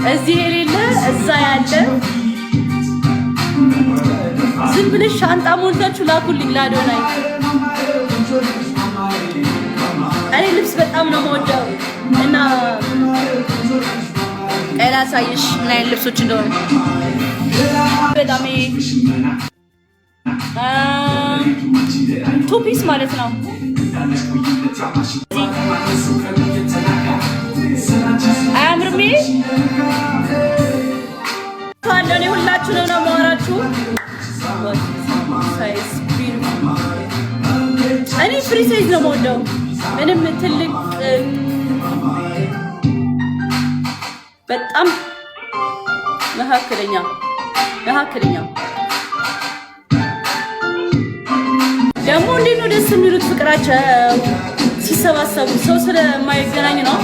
እዚህ የሌለ እዛ ያለ ዝም ብለሽ ሻንጣ ሞልታችሁ ላኩልኝ ላዶናይ። እኔ ልብስ በጣም ነው የምወደው እና ላሳይሽ ምን አይነት ልብሶች እንደሆነ በጣም ቱ ፒስ ማለት ነው። አያምርም? ታለኔ ሁላችሁንም ነው የማወራችሁ። እኔ ፍሪ ሳይዝ ነው የምወደው። ምንም ትልቅ በጣም መካከለኛ ደግሞ እንዴት ነው ደስ የሚሉት ፍቅራቸው ሲሰባሰቡ። ሰው ስለማይገናኝ ነው